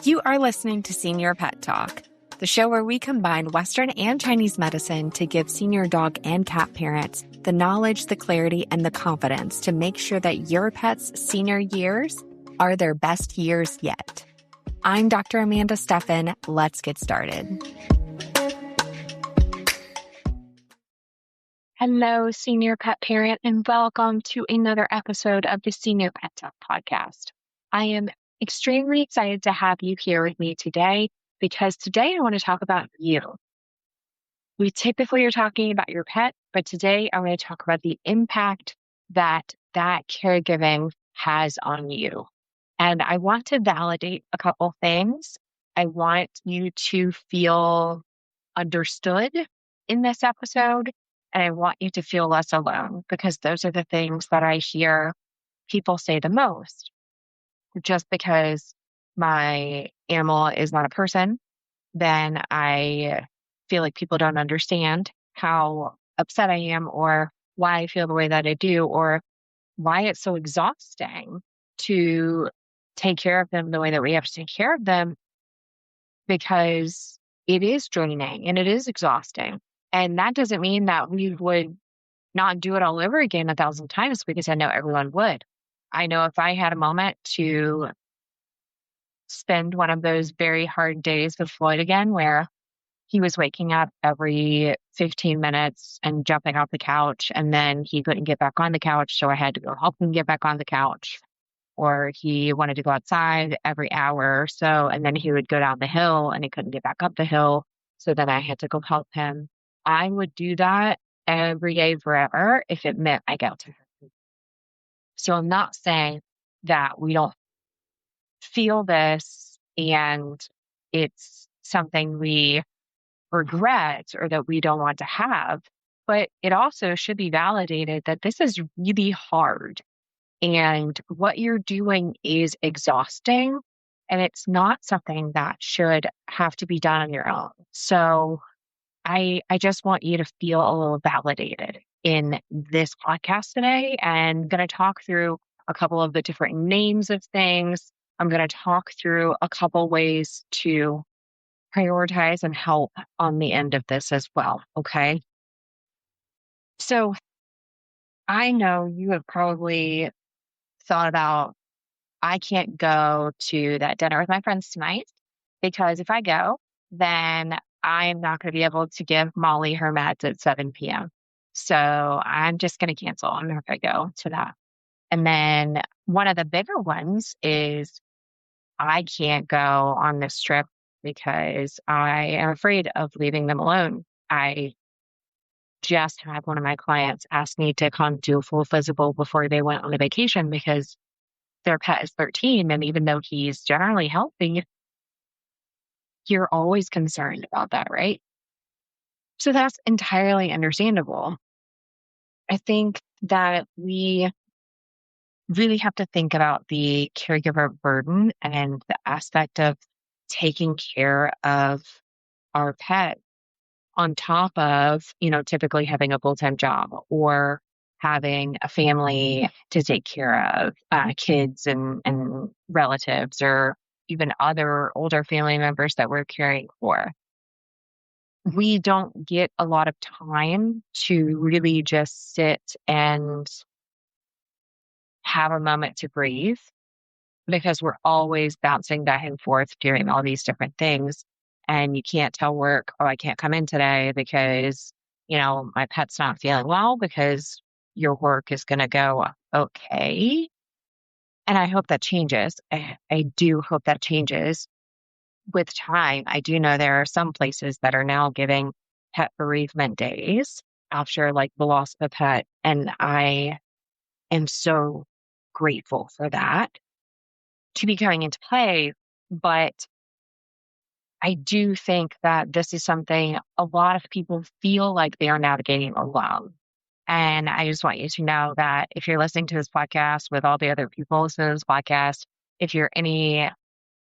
You are listening to Senior Pet Talk, the show where we combine Western and Chinese medicine to give senior dog and cat parents the knowledge, the clarity, and the confidence to make sure that your pet's senior years are their best years yet. I'm Dr. Amanda Steffen. Let's get started. Hello, senior pet parent, and welcome to another episode of the Senior Pet Talk podcast. I am extremely excited to have you here with me today because today I want to talk about you. We typically are talking about your pet, but today I want to talk about the impact that caregiving has on you. And I want to validate a couple things. I want you to feel understood in this episode, and I want you to feel less alone because those are the things that I hear people say the most. Just because my animal is not a person, then I feel like people don't understand how upset I am or why I feel the way that I do or why it's so exhausting to take care of them the way that we have to take care of them, because it is draining and it is exhausting. And that doesn't mean that we would not do it all over again 1,000 times, because I know everyone would. I know if I had a moment to spend one of those very hard days with Floyd again, where he was waking up every 15 minutes and jumping off the couch, and then he couldn't get back on the couch, so I had to go help him get back on the couch. Or he wanted to go outside every hour or so, and then he would go down the hill and he couldn't get back up the hill, so then I had to go help him. I would do that every day forever if it meant I got to him. So I'm not saying that we don't feel this and it's something we regret or that we don't want to have, but it also should be validated that this is really hard and what you're doing is exhausting, and it's not something that should have to be done on your own. So I just want you to feel a little validated in this podcast today, and I'm going to talk through a couple of the different names of things. I'm going to talk through a couple ways to prioritize and help on the end of this as well. Okay. So I know you have probably thought about, I can't go to that dinner with my friends tonight because if I go, then I'm not going to be able to give Molly her meds at 7 p.m. So I'm just going to cancel. I'm not going to go to that. And then one of the bigger ones is I can't go on this trip because I am afraid of leaving them alone. I just had one of my clients ask me to come do a full physical before they went on a vacation because their pet is 13. And even though he's generally healthy, you're always concerned about that, right? So that's entirely understandable. I think that we really have to think about the caregiver burden and the aspect of taking care of our pet on top of, typically having a full-time job or having a family to take care of, kids and relatives or even other older family members that we're caring for. We don't get a lot of time to really just sit and have a moment to breathe because we're always bouncing back and forth doing all these different things. And you can't tell work, oh, I can't come in today because, my pet's not feeling well, because your work is going to go okay. And I hope that changes. I do hope that changes with time. I do know there are some places that are now giving pet bereavement days after the loss of a pet. And I am so grateful for that to be coming into play. But I do think that this is something a lot of people feel like they are navigating alone. And I just want you to know that if you're listening to this podcast with all the other people listening to this podcast, if you're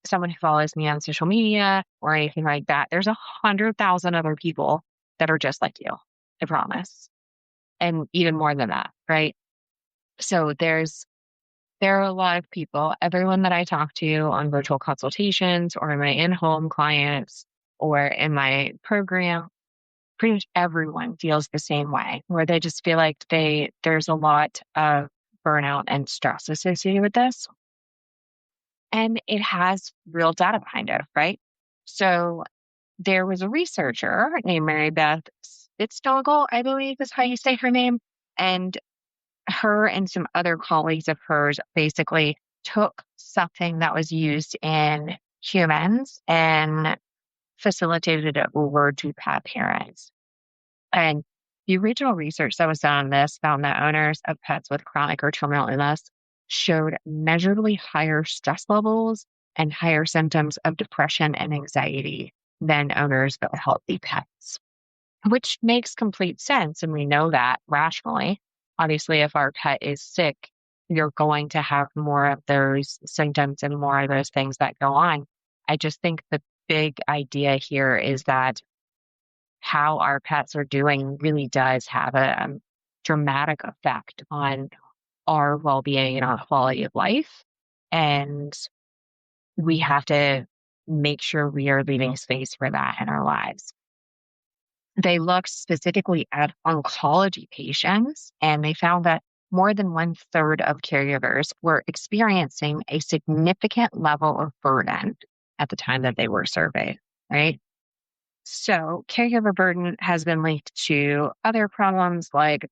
someone who follows me on social media or anything like that, there's 100,000 other people that are just like you, I promise. And even more than that, right? So there's there are a lot of people, everyone that I talk to on virtual consultations or my in-home clients or in my program, pretty much everyone feels the same way, where they just feel like there's a lot of burnout and stress associated with this. And it has real data behind it, right? So there was a researcher named Mary Beth Spitznagel, I believe is how you say her name. And her and some other colleagues of hers basically took something that was used in humans and facilitated it over to pet parents. And the original research that was done on this found that owners of pets with chronic or terminal illness showed measurably higher stress levels and higher symptoms of depression and anxiety than owners of healthy pets, which makes complete sense. And we know that rationally. Obviously, if our pet is sick, you're going to have more of those symptoms and more of those things that go on. I just think the big idea here is that how our pets are doing really does have a dramatic effect on our well-being and our quality of life. And we have to make sure we are leaving space for that in our lives. They looked specifically at oncology patients, and they found that more than 1/3 of caregivers were experiencing a significant level of burden at the time that they were surveyed, right? So caregiver burden has been linked to other problems like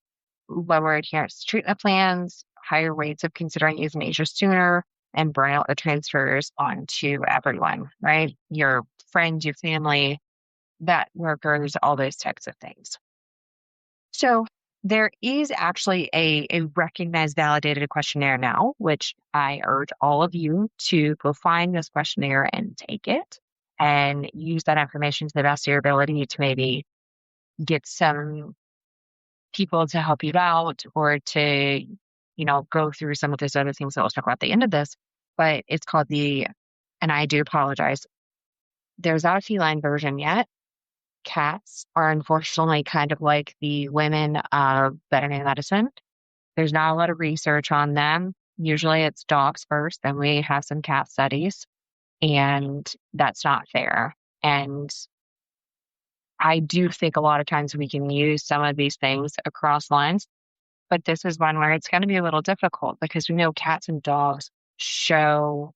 lower adherence to treatment plans, higher rates of considering euthanasia sooner, and burnout that transfers on to everyone, right? Your friends, your family, vet workers, all those types of things. So there is actually a recognized validated questionnaire now, which I urge all of you to go find this questionnaire and take it and use that information to the best of your ability to maybe get some people to help you out or to, go through some of those other things that we'll talk about at the end of this. But it's called and I do apologize, there's not a feline version yet. Cats are unfortunately kind of like the women of veterinary medicine. There's not a lot of research on them. Usually it's dogs first, then we have some cat studies, and that's not fair. And I do think a lot of times we can use some of these things across lines, but this is one where it's going to be a little difficult because we know cats and dogs show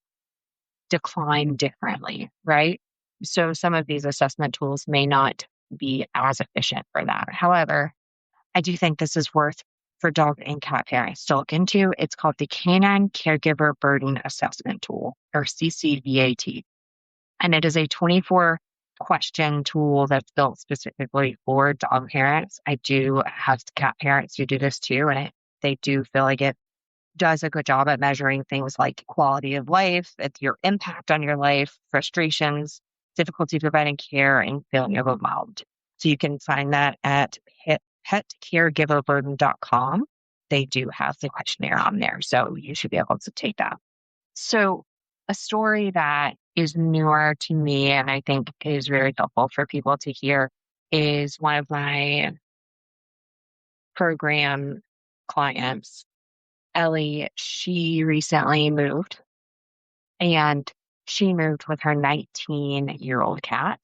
decline differently, right? So some of these assessment tools may not be as efficient for that. However, I do think this is worth for dog and cat parents to look into. It's called the Canine Caregiver Burden Assessment Tool, or CCVAT. And it is a 24-question tool that's built specifically for dog parents. I do have cat parents who do this too, and they do feel like it does a good job at measuring things like quality of life, your impact on your life, frustrations, difficulty providing care, and feeling overwhelmed. So you can find that at petcaregiverburden.com. They do have the questionnaire on there, so you should be able to take that. So a story that is newer to me and I think is very helpful for people to hear is one of my program clients, Ellie. She recently moved, and she moved with her 19-year-old cat.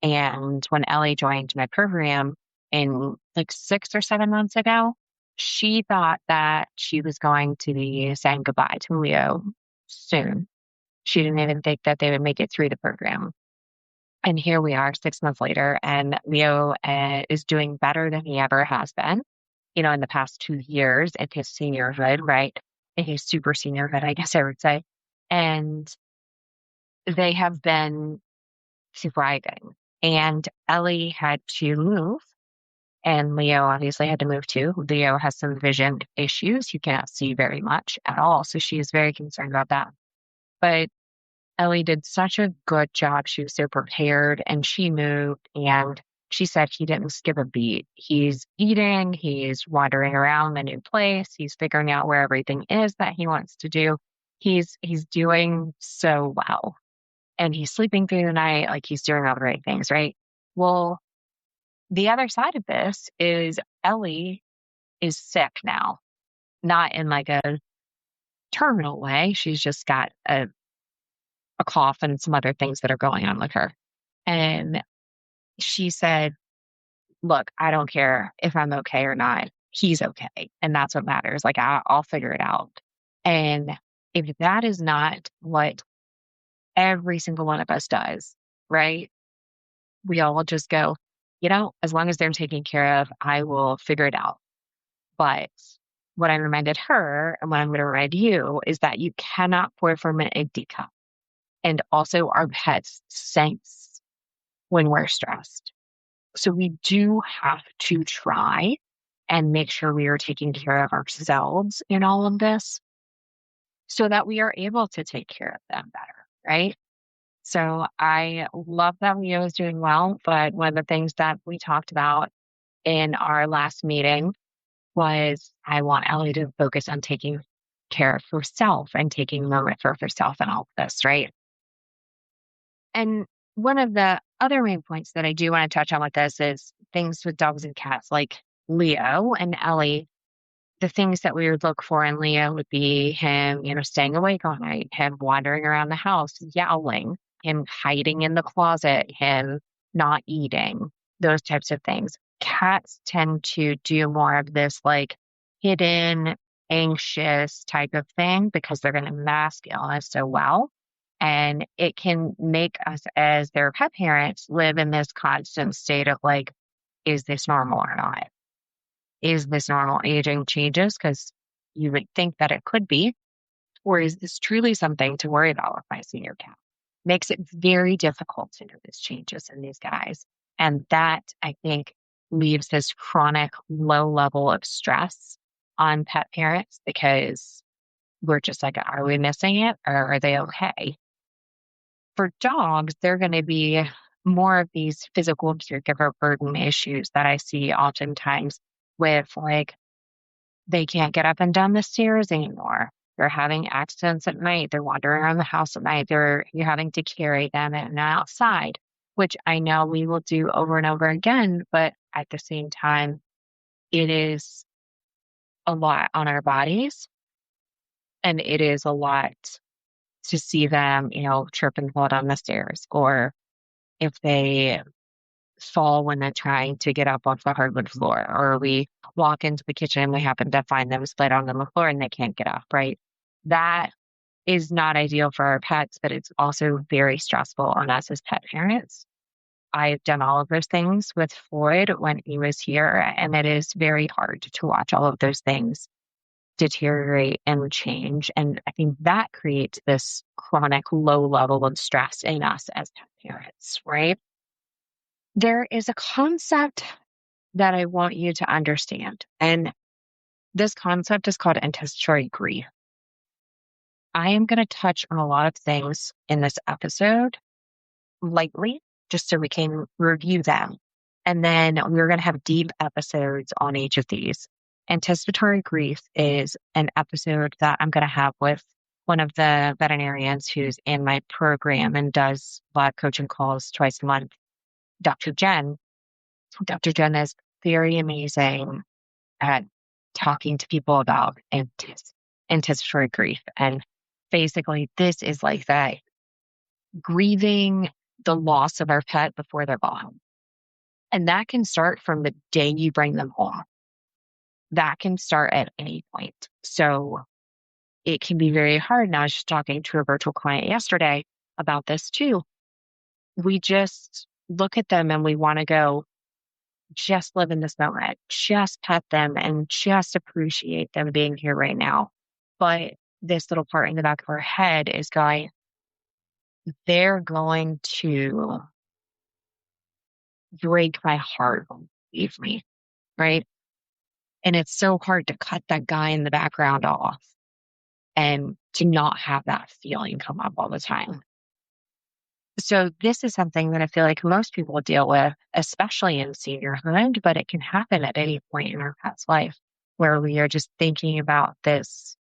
And when Ellie joined my program in like 6 or 7 months ago, she thought that she was going to be saying goodbye to Leo soon. She didn't even think that they would make it through the program. And here we are 6 months later, and Leo is doing better than he ever has been, in the past 2 years in his seniorhood, right? In his super seniorhood, I guess I would say. And they have been thriving. And Ellie had to move, and Leo obviously had to move too. Leo has some vision issues. He cannot see very much at all. So she is very concerned about that. But Ellie did such a good job. She was so prepared, and she moved, and she said he didn't skip a beat. He's eating, he's wandering around the new place, he's figuring out where everything is that he wants to do. He's doing so well. And he's sleeping through the night, like he's doing all the right things, right? Well, the other side of this is Ellie is sick now, not in like a terminal way. She's just got a cough and some other things that are going on with her. And she said, look, I don't care if I'm okay or not. He's okay. And that's what matters. Like, I'll figure it out. And if that is not what every single one of us does, right? We all just go, as long as they're taken care of, I will figure it out. But what I reminded her and what I'm going to remind you is that you cannot pour from an empty cup. And also our pets sense when we're stressed. So we do have to try and make sure we are taking care of ourselves in all of this so that we are able to take care of them better, right? So I love that Leo is doing well, but one of the things that we talked about in our last meeting was I want Ellie to focus on taking care of herself and taking a moment for herself and all of this, right? And one of the other main points that I do want to touch on with this is things with dogs and cats, like Leo and Ellie. The things that we would look for in Leo would be him, staying awake all night, him wandering around the house, yowling, him hiding in the closet, him not eating, those types of things. Cats tend to do more of this like hidden, anxious type of thing because they're going to mask illness so well. And it can make us as their pet parents live in this constant state of like, is this normal or not? Is this normal aging changes? Because you would think that it could be. Or is this truly something to worry about with my senior cat? Makes it very difficult to notice changes in these guys. And that, I think, leaves this chronic low level of stress on pet parents because we're just like, are we missing it or are they okay? For dogs, they're going to be more of these physical caregiver burden issues that I see oftentimes with like, they can't get up and down the stairs anymore. They're having accidents at night. They're wandering around the house at night. You're having to carry them in and outside, which I know we will do over and over again. But at the same time, it is a lot on our bodies. And it is a lot to see them, trip and fall down the stairs, or if they fall when they're trying to get up off the hardwood floor, or we walk into the kitchen and we happen to find them split on the floor and they can't get up, right? That is not ideal for our pets, but it's also very stressful on us as pet parents. I've done all of those things with Floyd when he was here, and it is very hard to watch all of those things deteriorate and change. And I think that creates this chronic low level of stress in us as pet parents, right? There is a concept that I want you to understand. And this concept is called anticipatory grief. I am going to touch on a lot of things in this episode lightly, just so we can review them. And then we're going to have deep episodes on each of these. Anticipatory grief is an episode that I'm going to have with one of the veterinarians who's in my program and does live coaching calls twice a month, Dr. Jen. Dr. Jen is very amazing at talking to people about anticipatory grief. And basically, this is like that grieving the loss of our pet before they're gone. And that can start from the day you bring them home. That can start at any point. So it can be very hard. And I was just talking to a virtual client yesterday about this too. We just look at them and we want to go, just live in this moment, just pet them and just appreciate them being here right now. But this little part in the back of our head is going, they're going to break my heart, leave me, right? And it's so hard to cut that guy in the background off and to not have that feeling come up all the time. So this is something that I feel like most people deal with, especially in seniorhood, but it can happen at any point in our pet's life where we are just thinking about this,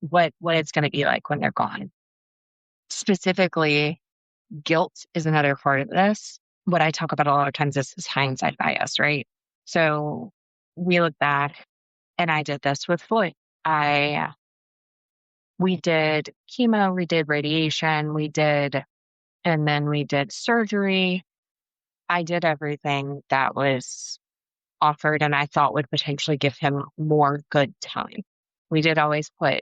what it's going to be like when they're gone. Specifically, guilt is another part of this. What I talk about a lot of times is hindsight bias, right? So we look back, and I did this with Floyd. I we did chemo, we did radiation, and then we did surgery. I did everything that was offered and I thought would potentially give him more good time. We did always put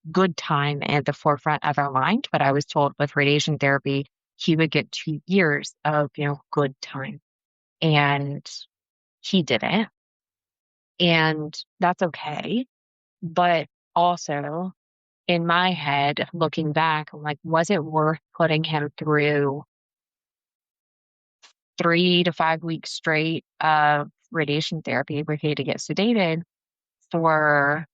good time at the forefront of our mind, but I was told with radiation therapy, he would get 2 years of, good time. And he didn't. And that's okay. But also in my head, looking back, I'm like, was it worth putting him through 3 to 5 weeks straight of radiation therapy where he had to get sedated for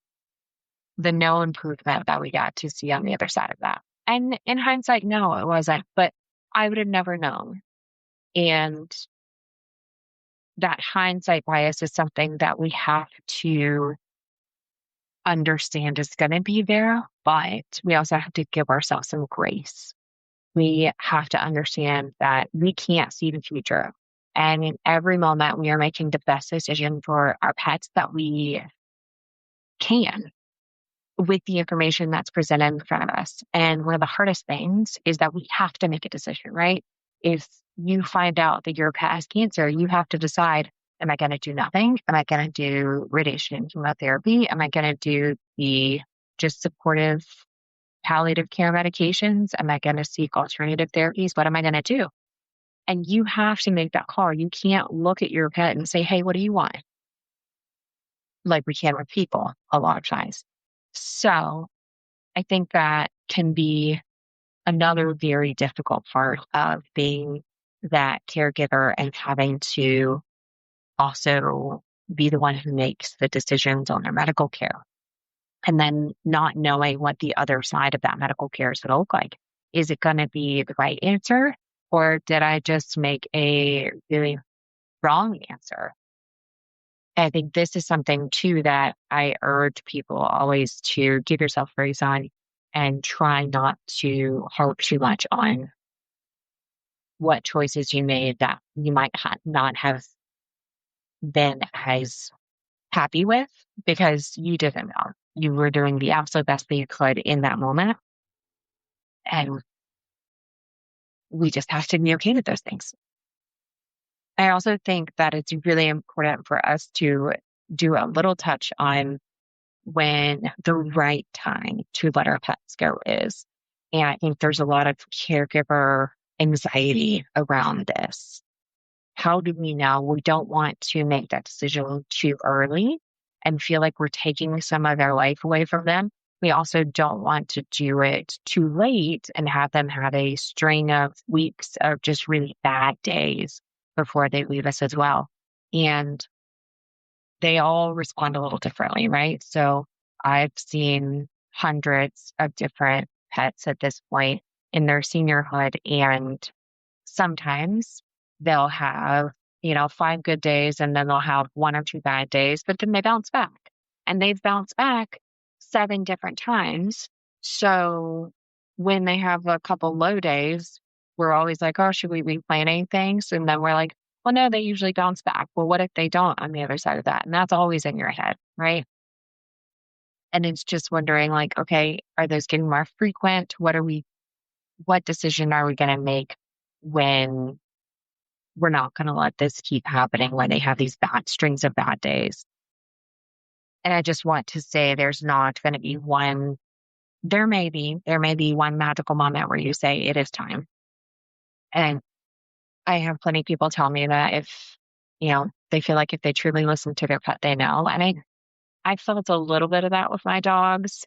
the no improvement that we got to see on the other side of that? And in hindsight, no, it wasn't, but I would have never known. And that hindsight bias is something that we have to understand is going to be there, but we also have to give ourselves some grace. We have to understand that we can't see the future. And in every moment, we are making the best decision for our pets that we can with the information that's presented in front of us. And one of the hardest things is that we have to make a decision, right? If you find out that your pet has cancer, you have to decide, am I going to do nothing? Am I going to do radiation and chemotherapy? Am I going to do the just supportive palliative care medications? Am I going to seek alternative therapies? What am I going to do? And you have to make that call. You can't look at your pet and say, hey, what do you want? Like we can with people a lot of times. So I think that can be another very difficult part of being that caregiver and having to also be the one who makes the decisions on their medical care. And then not knowing what the other side of that medical care is going to look like. Is it going to be the right answer? Or did I just make a really wrong answer? I think this is something too that I urge people always to give yourself grace on and try not to harp too much on what choices you made that you might not have been as happy with because you didn't know. You were doing the absolute best that you could in that moment. And we just have to be okay with those things. I also think that it's really important for us to do a little touch on when the right time to let our pets go is. And I think there's a lot of caregiver anxiety around this. How do we know we don't want to make that decision too early and feel like we're taking some of their life away from them? We also don't want to do it too late and have them have a string of weeks of just really bad days before they leave us as well. And they all respond a little differently, right? So I've seen hundreds of different pets at this point in their seniorhood, and sometimes they'll have, 5 good days and then they'll have 1 or 2 bad days, but then they bounce back and they've bounced back 7 different times. So when they have a couple low days, we're always like, oh, should we be planning things? And then we're like, well, no, they usually bounce back. Well, what if they don't on the other side of that? And that's always in your head, right? And it's just wondering like, okay, are those getting more frequent? What decision are we going to make when we're not going to let this keep happening when they have these bad strings of bad days? And I just want to say there's not going to be there may be one magical moment where you say it is time. And I have plenty of people tell me that if, they feel like if they truly listen to their pet, they know. And I felt a little bit of that with my dogs,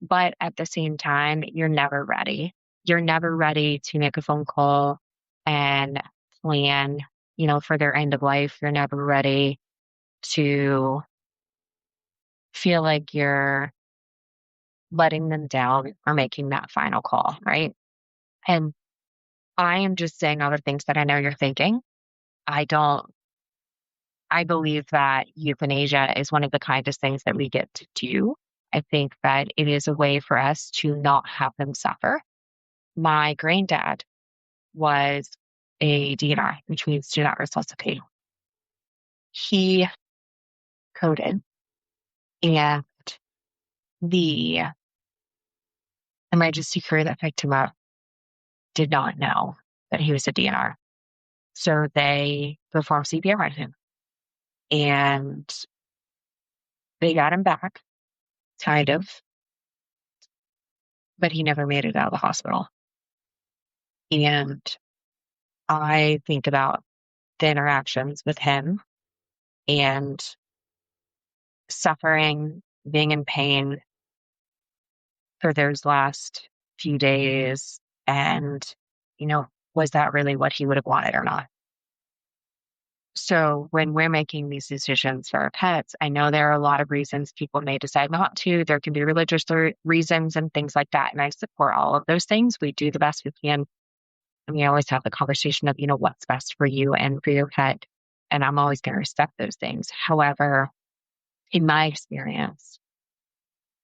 but at the same time, you're never ready. You're never ready to make a phone call and plan, for their end of life. You're never ready to feel like you're letting them down or making that final call, right? And I am just saying all the things that I know you're thinking. I believe that euthanasia is one of the kindest things that we get to do. I think that it is a way for us to not have them suffer. My granddad was a DNR, which means do not resuscitate. He coded, and the emergency crew that picked him up did not know that he was a DNR. So they performed CPR on him and they got him back, kind of, but he never made it out of the hospital. And I think about the interactions with him and suffering, being in pain for those last few days. And, was that really what he would have wanted or not? So when we're making these decisions for our pets, I know there are a lot of reasons people may decide not to. There can be religious reasons and things like that. And I support all of those things. We do the best we can. And we always have the conversation of, what's best for you and for your pet. And I'm always going to respect those things. However, in my experience,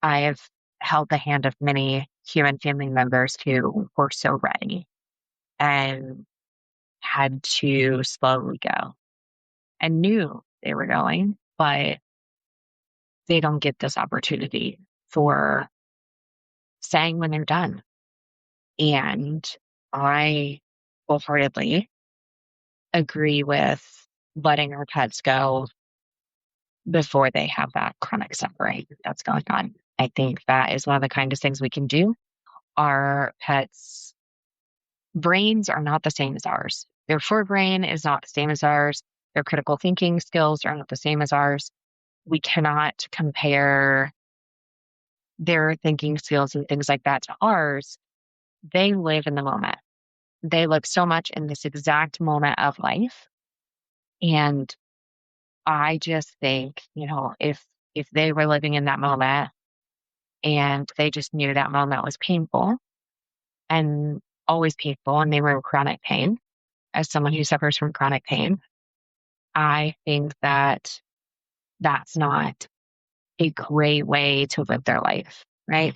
I have held the hand of many human family members who were so ready and had to slowly go and knew they were going, but they don't get this opportunity for saying when they're done. And I wholeheartedly agree with letting our pets go before they have that chronic suffering that's going on. I think that is one of the kindest things we can do. Our pets' brains are not the same as ours. Their forebrain is not the same as ours. Their critical thinking skills are not the same as ours. We cannot compare their thinking skills and things like that to ours. They live in the moment. They live so much in this exact moment of life. And I just think, if they were living in that moment and they just knew that moment was painful and always painful and they were in chronic pain, as someone who suffers from chronic pain, I think that that's not a great way to live their life, right?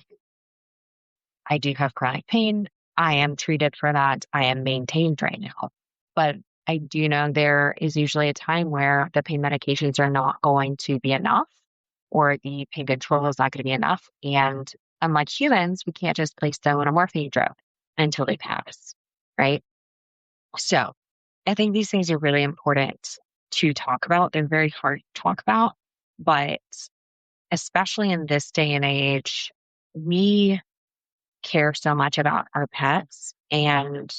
I do have chronic pain. I am treated for that. I am maintained right now. But I do know there is usually a time where the pain medications are not going to be enough or the pain control is not going to be enough. And unlike humans, we can't just place them on a morphine drug until they pass, right? So I think these things are really important to talk about. They're very hard to talk about, but especially in this day and age, we care so much about our pets. And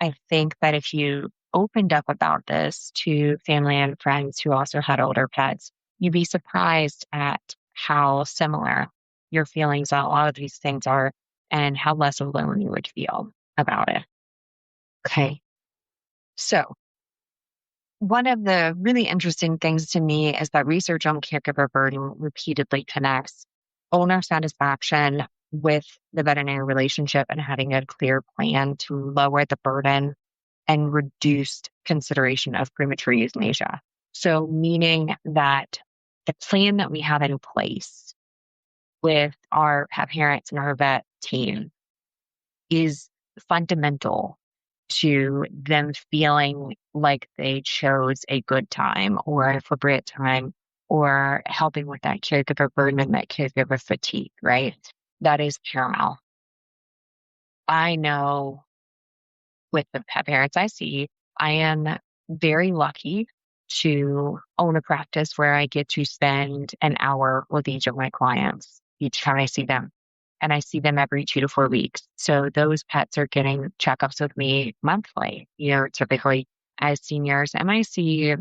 I think that if you opened up about this to family and friends who also had older pets, you'd be surprised at how similar your feelings on a lot of these things are and how less alone you would feel about it. Okay. So one of the really interesting things to me is that research on caregiver burden repeatedly connects owner satisfaction with the veterinary relationship and having a clear plan to lower the burden and reduced consideration of premature euthanasia. So meaning that the plan that we have in place with our pet parents and our vet team is fundamental to them feeling like they chose a good time or an appropriate time or helping with that caregiver burden and that caregiver fatigue, right? That is paramount. I know with the pet parents I see, I am very lucky to own a practice where I get to spend an hour with each of my clients each time I see them. And I see them every 2 to 4 weeks. So those pets are getting checkups with me monthly, typically as seniors. And I see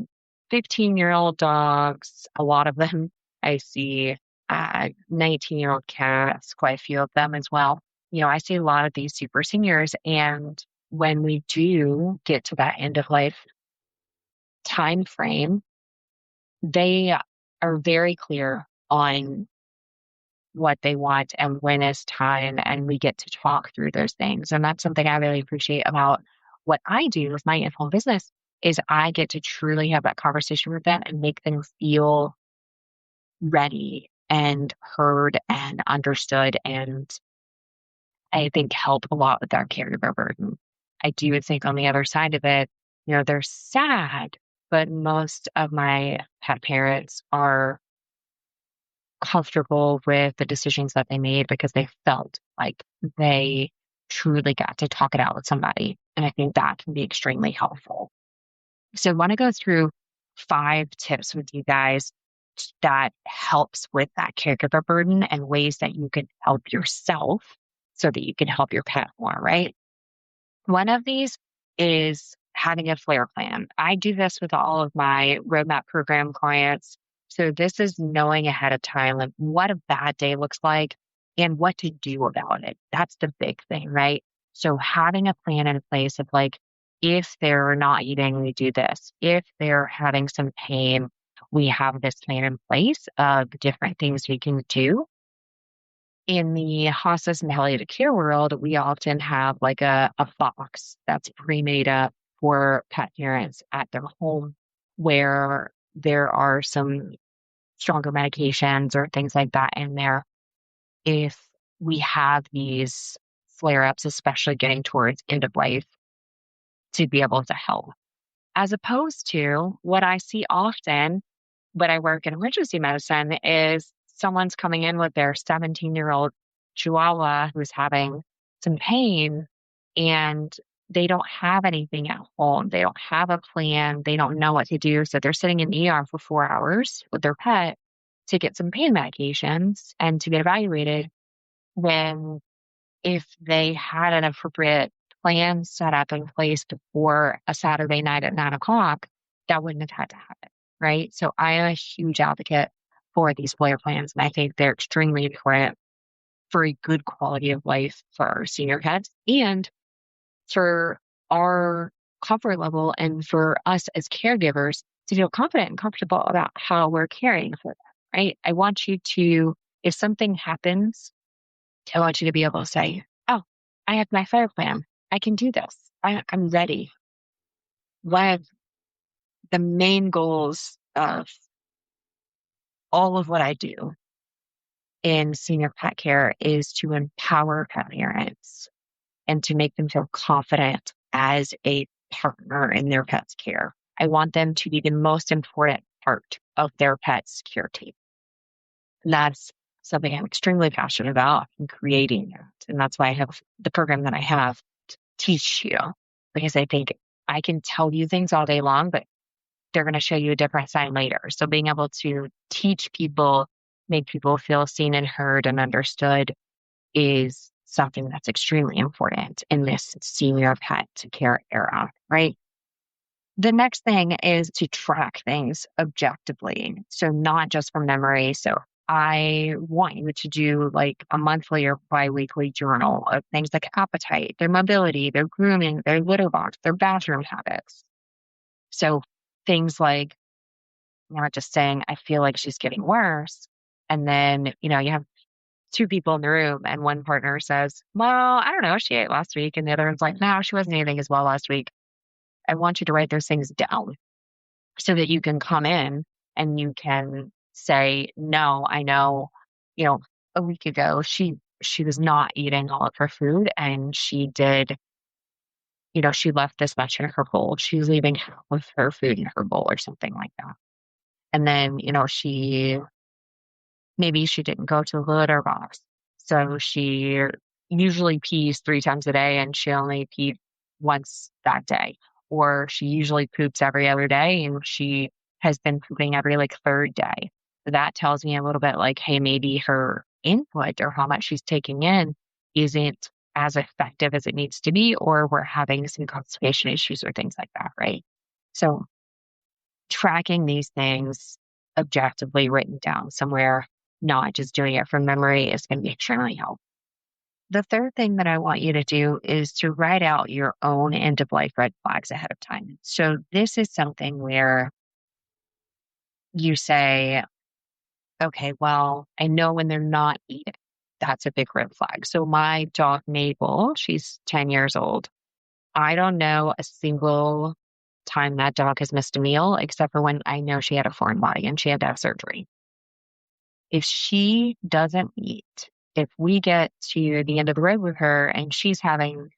15-year-old dogs, a lot of them. I see 19-year-old cats, quite a few of them as well. I see a lot of these super seniors. And when we do get to that end of life time frame, they are very clear on what they want and when is time, and we get to talk through those things. And that's something I really appreciate about what I do with my in-home business is I get to truly have that conversation with them and make them feel ready and heard and understood, and I think help a lot with our caregiver burden. I do think on the other side of it, they're sad, but most of my pet parents are comfortable with the decisions that they made because they felt like they truly got to talk it out with somebody. And I think that can be extremely helpful. So I want to go through 5 tips with you guys that helps with that caregiver burden and ways that you can help yourself so that you can help your pet more, right? One of these is having a flare plan. I do this with all of my roadmap program clients. So this is knowing ahead of time like what a bad day looks like and what to do about it. That's the big thing, right? So having a plan in place of like, if they're not eating, we do this. If they're having some pain, we have this plan in place of different things we can do. In the hospice and palliative care world, we often have like a box that's pre-made up for pet parents at their home where there are some stronger medications or things like that in there. If we have these flare-ups, especially getting towards end of life, to be able to help. As opposed to what I see often when I work in emergency medicine is someone's coming in with their 17-year-old Chihuahua who's having some pain and they don't have anything at home. They don't have a plan. They don't know what to do. So they're sitting in ER for 4 hours with their pet to get some pain medications and to get evaluated when if they had an appropriate plan set up in place before a Saturday night at 9 o'clock, that wouldn't have had to happen, right? So I am a huge advocate for these flare plans, and I think they're extremely important for a good quality of life for our senior pets and for our comfort level and for us as caregivers to feel confident and comfortable about how we're caring for them, right? I want you to, if something happens, I want you to be able to say, oh, I have my flare plan. I can do this. I'm ready. One of the main goals of all of what I do in senior pet care is to empower pet parents and to make them feel confident as a partner in their pet's care. I want them to be the most important part of their pet's care team. And that's something I'm extremely passionate about in creating that. And that's why I have the program that I have to teach you, because I think I can tell you things all day long, but they're going to show you a different side later. So being able to teach people, make people feel seen and heard and understood is something that's extremely important in this senior pet care era, right? The next thing is to track things objectively. So not just from memory. So I want you to do like a monthly or biweekly journal of things like appetite, their mobility, their grooming, their litter box, their bathroom habits. So things like not just saying, I feel like she's getting worse. And then, you have 2 people in the room and one partner says, well, I don't know, she ate last week. And the other one's like, no, she wasn't eating as well last week. I want you to write those things down so that you can come in and you can say, no, I know, a week ago, she was not eating all of her food and she did, she left this much in her bowl. She was leaving half of her food in her bowl or something like that. And then, maybe she didn't go to the litter box. So she usually pees 3 times a day and she only peed once that day. Or she usually poops every other day and she has been pooping every like 3rd day. So that tells me a little bit like, hey, maybe her input or how much she's taking in isn't as effective as it needs to be, or we're having some constipation issues or things like that, right? So tracking these things objectively written down somewhere, not just doing it from memory, is going to be extremely helpful. The third thing that I want you to do is to write out your own end of life red flags ahead of time. So this is something where you say, okay, well, I know when they're not eating. That's a big red flag. So my dog, Mabel, she's 10 years old. I don't know a single time that dog has missed a meal, except for when I know she had a foreign body and she had to have surgery. If she doesn't eat, if we get to the end of the road with her and she's having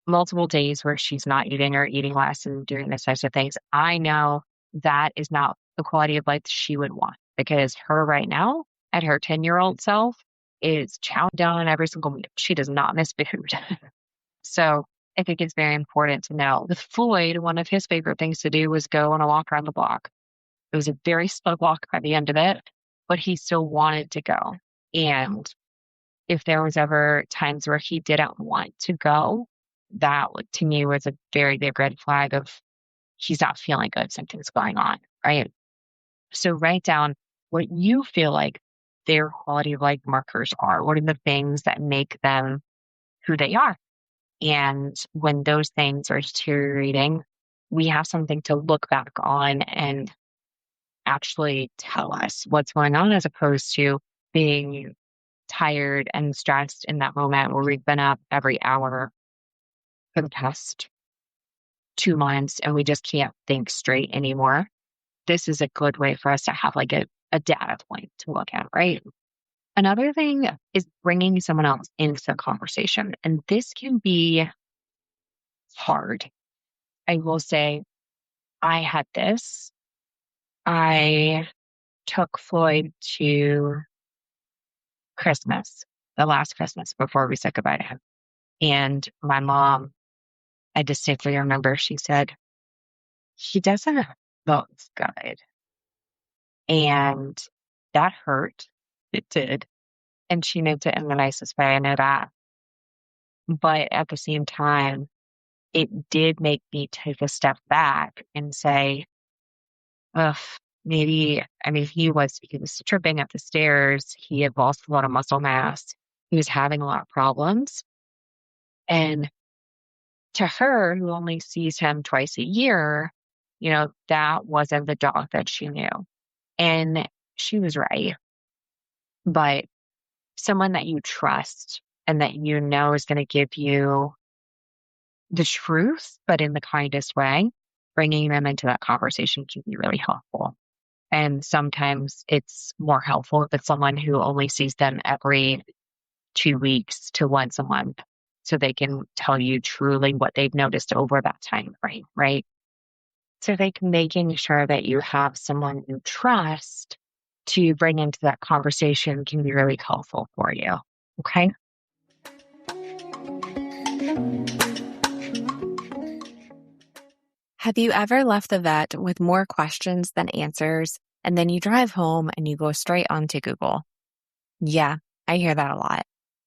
multiple days where she's not eating or eating less and doing these types of things, I know that is not the quality of life she would want, because her right now at her 10-year-old self is chowing down on every single meal. She does not miss food. So I think it's very important to know. With Floyd, one of his favorite things to do was go on a walk around the block. It was a very slow walk by the end of it, but he still wanted to go. And if there was ever times where he didn't want to go, that to me was a very big red flag of he's not feeling good, something's going on, right? So write down what you feel like their quality of life markers are. What are the things that make them who they are? And when those things are deteriorating, we have something to look back on and actually tell us what's going on, as opposed to being tired and stressed in that moment where we've been up every hour for the past 2 months and we just can't think straight anymore. This is a good way for us to have like a data point to look at, right? Another thing is bringing someone else into the conversation. And this can be hard. I will say I had this. I took Floyd to Christmas, the last Christmas before we said goodbye to him. And my mom, I distinctly remember, she said, he doesn't look good. And that hurt. It did. And she meant it in the nicest way, I know that. But at the same time, it did make me take a step back and say, ugh, maybe, I mean, he was tripping up the stairs. He had lost a lot of muscle mass. He was having a lot of problems. And to her, who only sees him twice a year, that wasn't the dog that she knew. And she was right. But someone that you trust and that you know is going to give you the truth, but in the kindest way, bringing them into that conversation can be really helpful. And sometimes it's more helpful if it's someone who only sees them every 2 weeks to once a month, so they can tell you truly what they've noticed over that time frame, right? So making sure that you have someone you trust to bring into that conversation can be really helpful for you. Okay. Have you ever left the vet with more questions than answers, and then you drive home and you go straight onto Google? Yeah, I hear that a lot.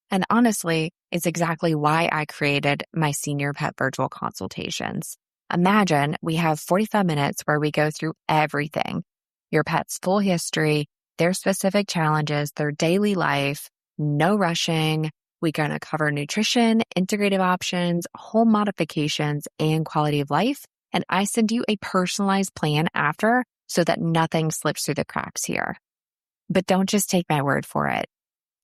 And honestly, it's exactly why I created my senior pet virtual consultations. Imagine we have 45 minutes where we go through everything: your pet's full history, their specific challenges, their daily life, no rushing. We're going to cover nutrition, integrative options, home modifications, and quality of life. And I send you a personalized plan after so that nothing slips through the cracks here. But don't just take my word for it.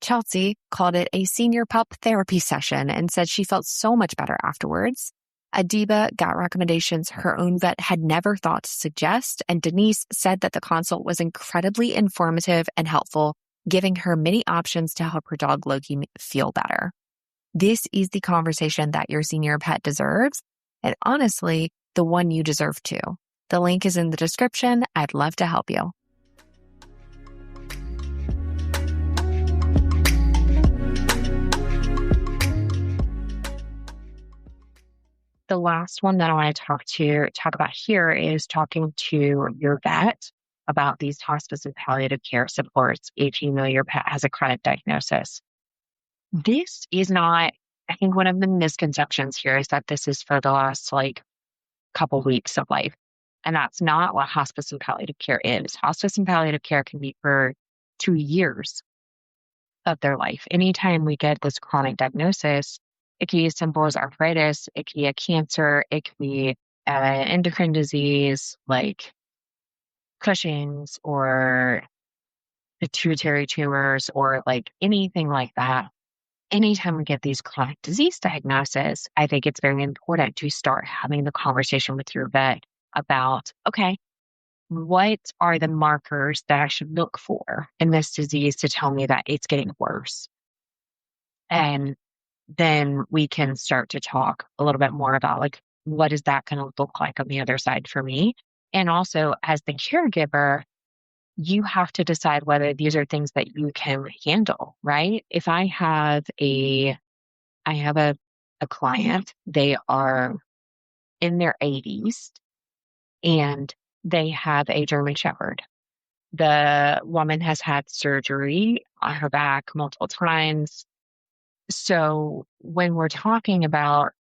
Chelsea called it a senior pup therapy session and said she felt so much better afterwards. Adiba got recommendations her own vet had never thought to suggest, and Denise said that the consult was incredibly informative and helpful, giving her many options to help her dog Loki feel better. This is the conversation that your senior pet deserves, and honestly, the one you deserve too. The link is in the description. I'd love to help you. The last one that I want to talk about here is talking to your vet about these hospice and palliative care supports if you know your pet has a chronic diagnosis. This is not, I think one of the misconceptions here is that this is for the last couple weeks of life. And that's not what hospice and palliative care is. Hospice and palliative care can be for 2 years of their life. Anytime we get this chronic diagnosis, it can be as simple as arthritis, it can be a cancer, it can be an endocrine disease like Cushing's or pituitary tumors or anything like that. Anytime we get these chronic disease diagnoses, I think it's very important to start having the conversation with your vet about, okay, what are the markers that I should look for in this disease to tell me that it's getting worse? And then we can start to talk a little bit more about what is that going to look like on the other side for me? And also as the caregiver, you have to decide whether these are things that you can handle, right? If I have a client, they are in their 80s and they have a German Shepherd. The woman has had surgery on her back multiple times. So when we're talking about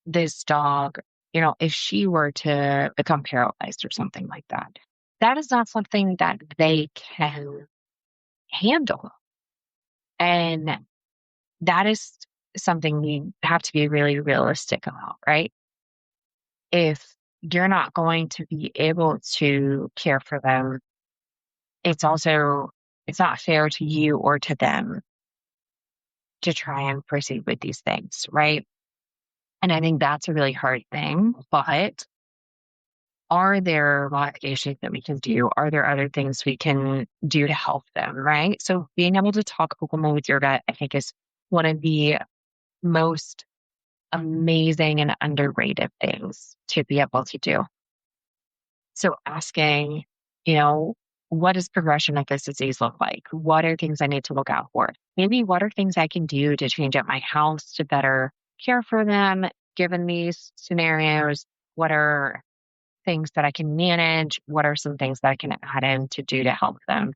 this dog, if she were to become paralyzed or something like that, that is not something that they can handle. And that is something we have to be really realistic about, right? If you're not going to be able to care for them, it's not fair to you or to them to try and proceed with these things, right? And I think that's a really hard thing, but are there modifications that we can do? Are there other things we can do to help them, right? So being able to talk openly with your vet, I think, is one of the most amazing and underrated things to be able to do. So asking, what does progression of this disease look like? What are things I need to look out for? Maybe what are things I can do to change up my house to better care for them given these scenarios? What are things that I can manage? What are some things that I can add in to do to help them?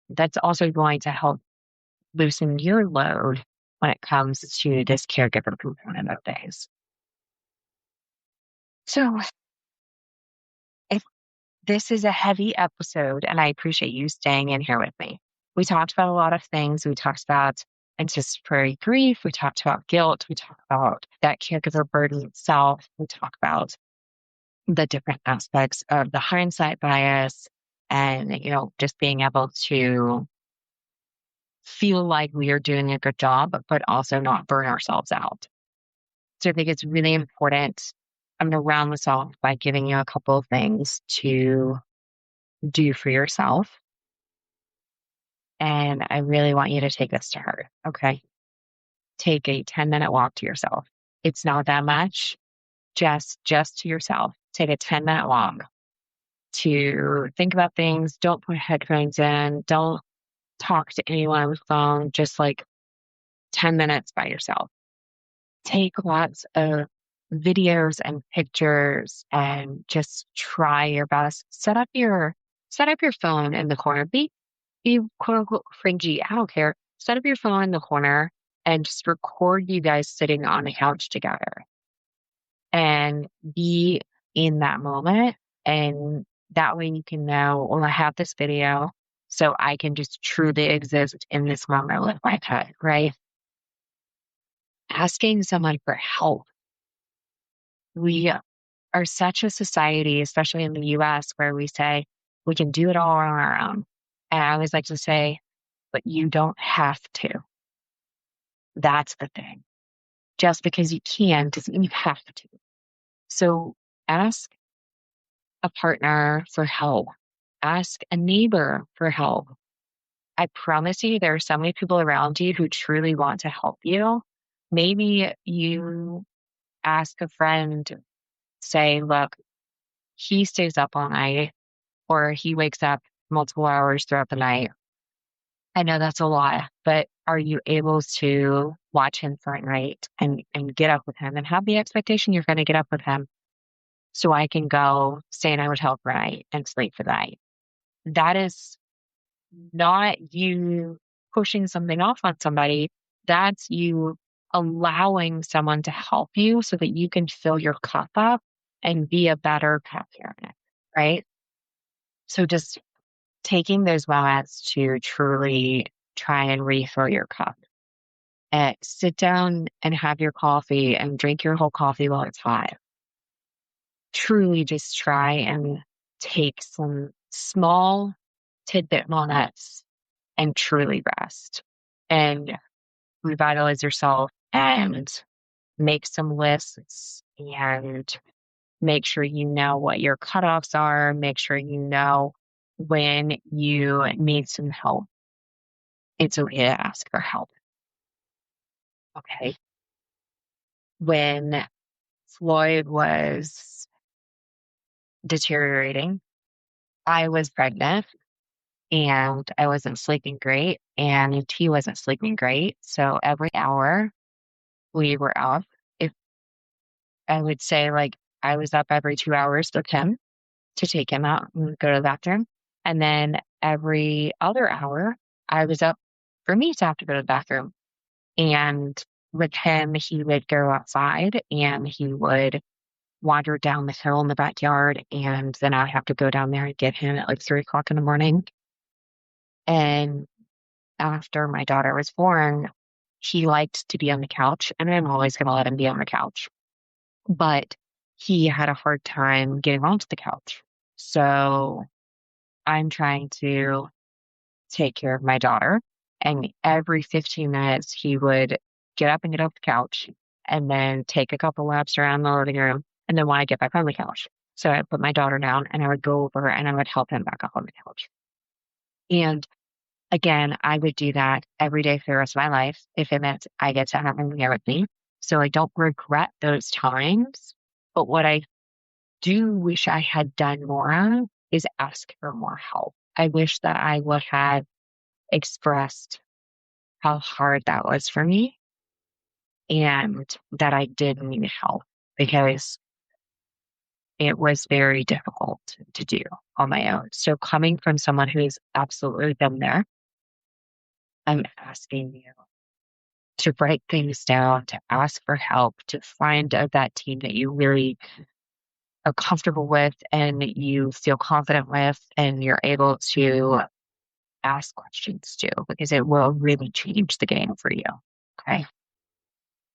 That's also going to help loosen your load when it comes to this caregiver component of things. So if this is a heavy episode, and I appreciate you staying in here with me. We talked about a lot of things. We talked about anticipatory grief. We talked about guilt. We talked about that caregiver burden itself. We talked about the different aspects of the hindsight bias and, just being able to feel like we are doing a good job, but also not burn ourselves out. So I think it's really important. I'm going to round this off by giving you a couple of things to do for yourself. And I really want you to take this to heart. Okay. Take a 10-minute walk to yourself. It's not that much. Just to yourself. Take a 10-minute walk to think about things. Don't put headphones in. Don't talk to anyone on the phone. Just like 10 minutes by yourself. Take lots of videos and pictures and just try your best. Set up your phone in the corner. Be quote unquote fringy. I don't care. Set up your phone in the corner and just record you guys sitting on the couch together and be in that moment. And that way you can know, well, I have this video, so I can just truly exist in this moment with my pet, right? Asking someone for help. We are such a society, especially in the US, where we say we can do it all on our own. And I always like to say, but you don't have to. That's the thing. Just because you can doesn't mean you have to. So ask a partner for help. Ask a neighbor for help. I promise you, there are so many people around you who truly want to help you. Maybe you ask a friend, say, look, he stays up all night or he wakes up multiple hours throughout the night. I know that's a lot, but are you able to watch him for a night and get up with him and have the expectation you're going to get up with him so I can go stay in a hotel for a night and sleep for the night? That is not you pushing something off on somebody. That's you allowing someone to help you so that you can fill your cup up and be a better pet parent, right? So just taking those moments to truly try and refill your cup. And sit down and have your coffee and drink your whole coffee while it's hot. Truly just try and take some small tidbit moments and truly rest and revitalize yourself and make some lists and make sure you know what your cutoffs are. Make sure you know when you need some help. It's okay to ask for help. Okay. When Floyd was deteriorating, I was pregnant and I wasn't sleeping great, and he wasn't sleeping great. So every hour we were up. If I would say, like, I was up every 2 hours with him to take him out and go to the bathroom. And then every other hour, I was up for me to have to go to the bathroom. And with him, he would go outside and he would wander down the hill in the backyard. And then I'd have to go down there and get him at like 3 o'clock in the morning. And after my daughter was born, he liked to be on the couch, and I'm always going to let him be on the couch. But he had a hard time getting onto the couch. So I'm trying to take care of my daughter. And every 15 minutes, he would get up and get off the couch and then take a couple laps around the living room. And then want to get back on the couch. So I put my daughter down and I would go over and I would help him back up on the couch. And again, I would do that every day for the rest of my life if it meant I get to have him there with me. So I don't regret those times. But what I do wish I had done more of is ask for more help. I wish that I would have expressed how hard that was for me and that I did need help, because it was very difficult to do on my own. So coming from someone who's absolutely been there, I'm asking you to write things down, to ask for help, to find that team that you really are comfortable with and you feel confident with, and you're able to ask questions to, because it will really change the game for you. Okay.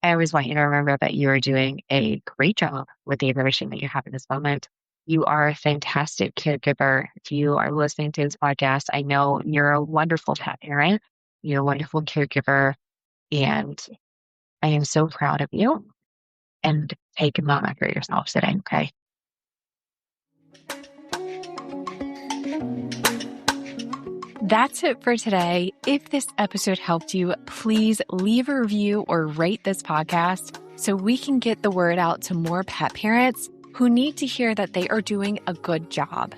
I always want you to remember that you are doing a great job with the information that you have in this moment. You are a fantastic caregiver. If you are listening to this podcast, I know you're a wonderful pet parent. You're a wonderful caregiver. And I am so proud of you. And take a moment for yourself today, okay? That's it for today. If this episode helped you, please leave a review or rate this podcast so we can get the word out to more pet parents who need to hear that they are doing a good job.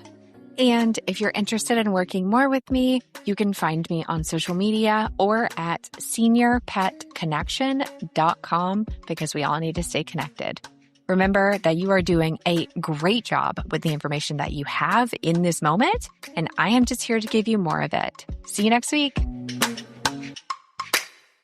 And if you're interested in working more with me, you can find me on social media or at seniorpetconnection.com, because we all need to stay connected. Remember that you are doing a great job with the information that you have in this moment, and I am just here to give you more of it. See you next week.